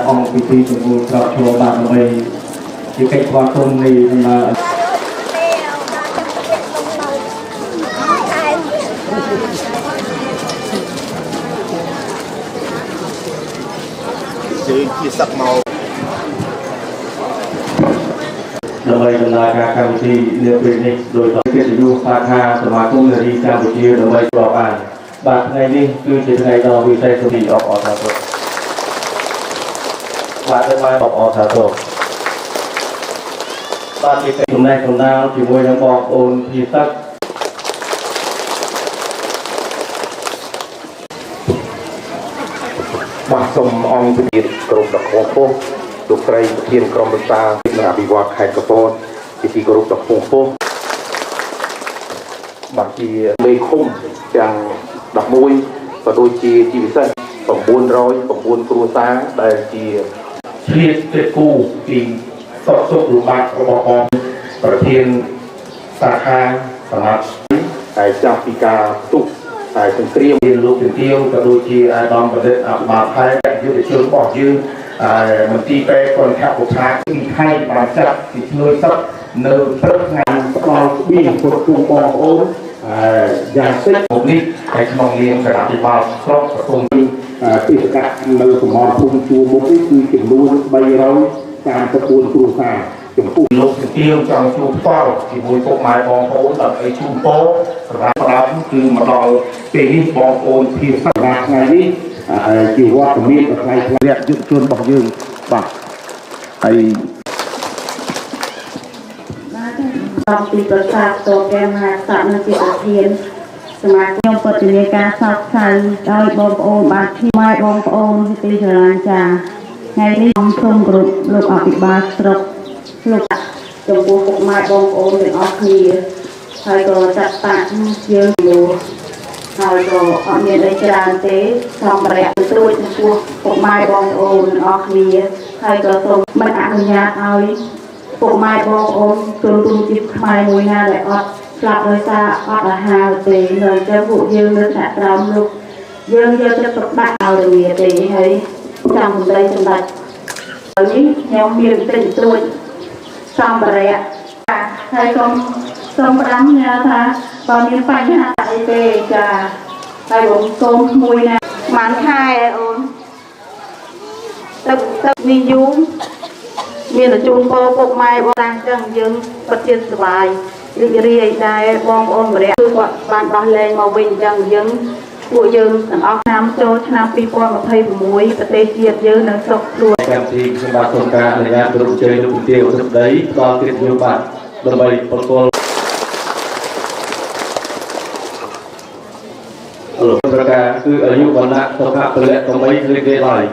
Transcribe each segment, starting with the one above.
អង្គពិធីជំនួយក្របឈរបាទដើម្បីជាកិច្ចផ្គត់ផ្គង់នៃដំណើរជាសឹកមកដើម្បីដំណើរការកម្មវិធីនាពេលនេះដោយតកិត្តិយសសាខាសមាគមនារីកម្ពុជាដើម្បីស្របបានបាទថ្ងៃនេះគឺជាថ្ងៃដ៏វិសេសទីអបអរសាទរបាទបានអបអរសាទរបាទជាចំណែកកម្ដៅជាមួយនឹងបងប្អូនភាសាបាទសូមអង្គវិទ្យាគ្រប់ដល់បងប្អូនលោកស្រីប្រធានក្រុមប្រឹក្សាអភិវឌ្ឍខេត្តកពតជាទីគោរពដល់បងប្អូនបាទជាមេឃុំទាំង11ក៏ដូចជាពិសេស909គ្រួសារដែលជាឆ្លៀតទេគូពីសុខលំបាករបស់អង្គប្រធានសាខាសមាជិកតែចាប់ពីការទុកតែសង្គ្រាមមានលោកជំទាវក៏ដូចជាអាដាមប្រឌិតអភិបាលខេត្តយុទ្ធជនរបស់យើងមន្ទីរពេទ្យគន្ធបុត្រាពីខេត្តបានចាត់ពីឆ្លើយសឹកនៅព្រឹកថ្ងៃផ្ដល់ស្បៀងពុទ្ធគុំបងប្អូនយ៉ាងតិចមុខនេះតែក្នុងនាមគណៈអភិបាលស្រុកប្រទុំពីសកលនៅសមរភូមិជួរមុខនេះគឺចំនួន334គ្រួសារចំពោះលោកជំទាវចង់ជួបផ្ទាល់ជាមួយពុកម៉ែបងប្អូនដើម្បីជូនពរសម្រាប់ផ្ដើមគឺមកដល់ពេលនេះបងប្អូនភាសាថ្ងៃនេះជាវត្តមានថ្ងៃផ្នែកយុទ្ធជនរបស់យើងបាទហើយតាមពីប្រសាទតកែមហាស័ក្តិនៅជាប្រធានសមាគមបច្ចុប្បន្នការសោកសៅដោយបងប្អូនបានឈ្មោះបងប្អូនទីស្រឡាញ់ចាថ្ងៃនេះខ្ញុំសូមគោរពលោកអភិបាលស្រុកលោកចំពោះពុកម៉ែបងប្អូនទាំងអស់គ្នាហើយក៏ចាត់តាក់យើងលោកហើយក៏អត់មានអីច្រើនទេសម្រាប់ត្រួតចំពោះពុកម៉ែបងប្អូនទាំងអស់គ្នាហើយក៏សូមមិនអនុញ្ញាតឲ្យពុកម៉ែបងប្អូនចូលរួមជីវខ្មែរមួយណាដែលអត់ស្លាប់ដោយសារអត់អាហារទេហើយតែពួកយើងនៅថ្នាក់ក្រោមលោកយើងយកចិត្តទុកដាក់ឲ្យវាទេហើយចាំសម្ដីសម្ដេចនេះខ្ញុំមានតិចតួចសម្ភារៈហើយសូមផ្ដាំញ៉ាថាបើមានបញ្ហាអីទេចាហើយបងកូនមួយណាបានខែអូនទឹកនេះយូរមានតែជូនពោពុកម៉ែបងតាំងចឹងយើងពិតជាសប្បាយរីករាយដែរបងប្អូនម្នាក់គឺគាត់បានដោះលែងមកវិញចឹងយើងពួកយើងទាំងអស់ឆ្នាំចូលឆ្នាំ2026ប្រទេសជាតិយើងនៅស្រុកខ្លួនកម្មវិធីខ្ញុំបាទសូមការអនុញ្ញាតគ្រប់ជ័យលោកជំទាវសុខដីផ្ដល់កិត្តិយសបាទដើម្បីប្រគល់ប្រការគឺអាយុវណ្ណៈសុខៈពលៈកំបីគឺគេឡើយ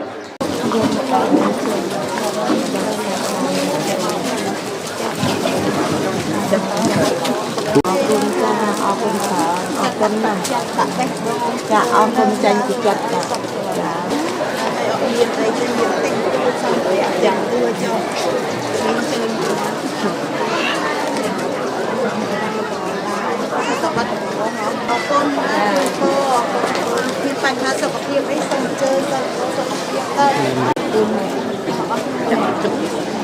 អរគុណច្រើនអរគុណណាស់ចាអរគុណចាញ់ពីចិត្តចាមានអីទៅមានតិចសម្រាប់ចាំគួរចុះមានជើងសុខភាពរបស់អរគុណមានបញ្ហាសុខភាពអីសូមអញ្ជើញទៅសុខភាពទៅ